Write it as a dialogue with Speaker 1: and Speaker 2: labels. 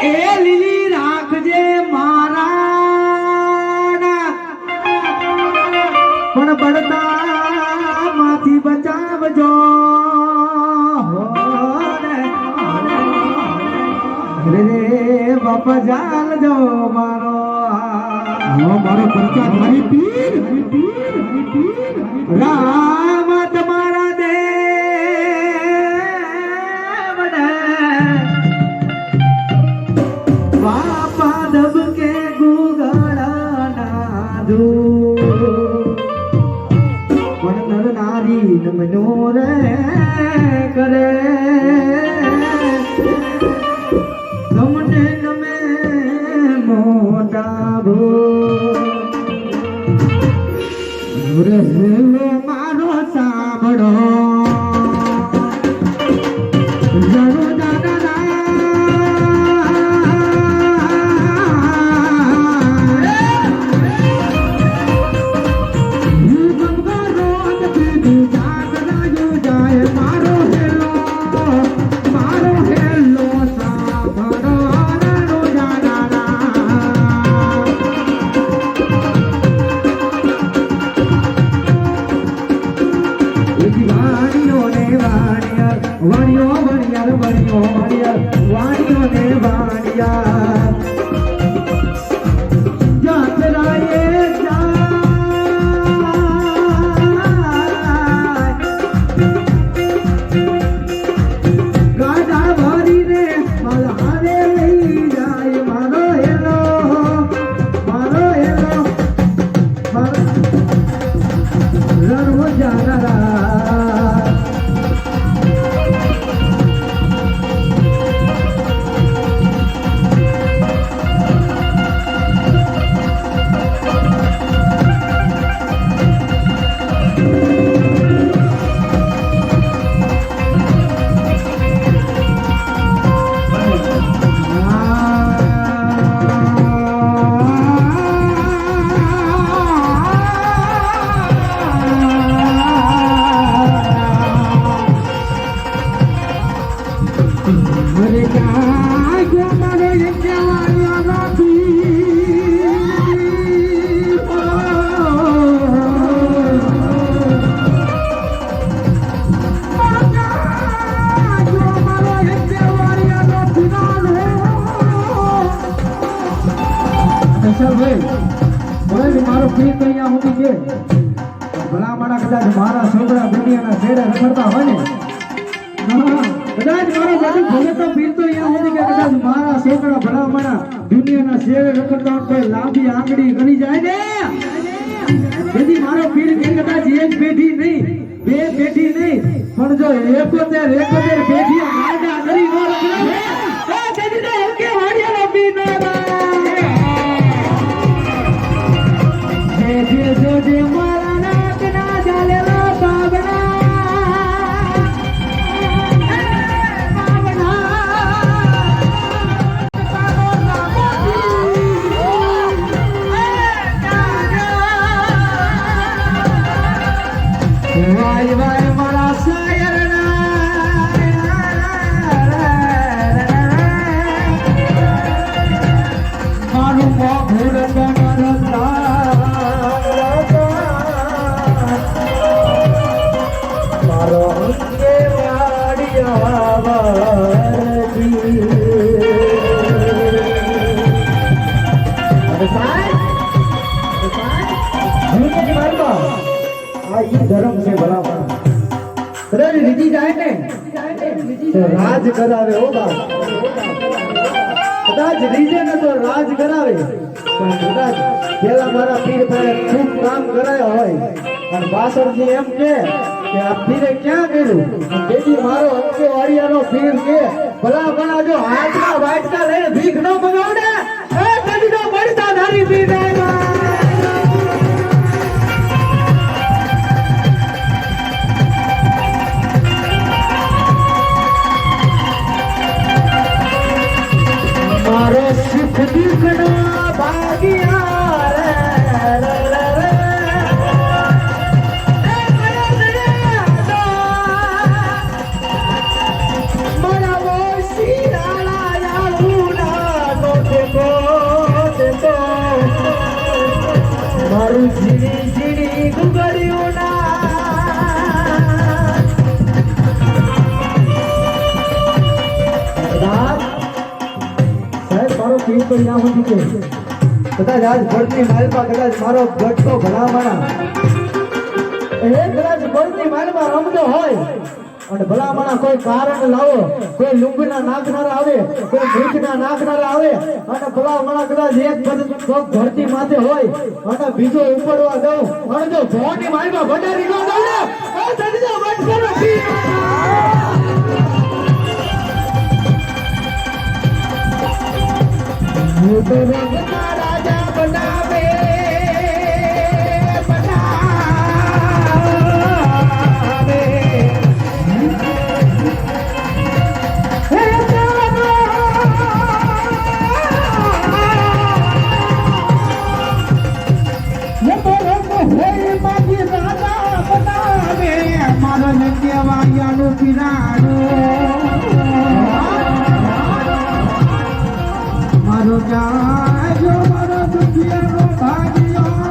Speaker 1: એ લીલી રાખજે મારા પણ બળતા માંથી બચાવજો રે બાપા જાલજો મારો મારો પ્રચાર મારી પીર રામ તમારા દેવ બાપા દબ કે ગુગળા નાદુ પણ નર નારી નમનો રે કરે તમને નમે મોટા ભો મારો સાંભળો મારો પીર તો અહીંયા સુધી છે ભલા મારા કદાચ મારા છોકરા દુનિયાના છેડે રખડતા હોય ને કદાચ મારો બધું ભલે તો પીર તો અહીંયા સુધી કે કદાચ મારા છોકરા ભલા મારા દુનિયાના છેડે રખડતા હોય કોઈ લાંબી આંગળી ગણી જાય ને જેથી મારો પીર કે કદાચ એક પેઢી નહીં બે પેઢી નહીં પણ જો એકોતેર પેઢી આડા કરી નો રખડે તેથી તો કે વાડિયાનો પીર ના જે મારા નાક ના ચાલેલા વાય વાય મારા શાયર મારું મોઢું ધર્મ છે બરાબર રીતિ જાય ને રાજ કરાવે ઓ બાપ કદાચ રીજે ને તો રાજ કરાવે પણ કદાચ પેલા મારા પીર ભાઈ ખૂબ કામ કરાયો હોય અને પાછળથી એમ કે આ પીરે ક્યાં કર્યું તેથી મારો અંકે વાડિયાનો પીર કે ભલા જો હાથમાં વાટકા લઈને ભીખ ન બગાવડે એ કદી તો પડતા ધારી પીર મારો સુખ દીકરા ભાગ્યા મારા પીર તો અહીંયા સુધી કે કદાચ આજ ભરતી માલમાં કદાચ મારો ગટકો ભલામણા કદાચ ભરતી માલમાં રમતો હોય અને ભલામણા કોઈ કારણ લાવો, કોઈ લુંગના નાખનારા આવે, કોઈ ભૂખના નાખનારા આવે અને ભલામણા કદાચ એક પગ ધરતી માથે હોય અને બીજો ઉપડવા દઉં અને જો ભવાની માલમાં ભડારી ન દઉં ને સજજો વટ કરો રાજા બનાવે મારો જાજો મારો દુખિયાનો ભાગ્યો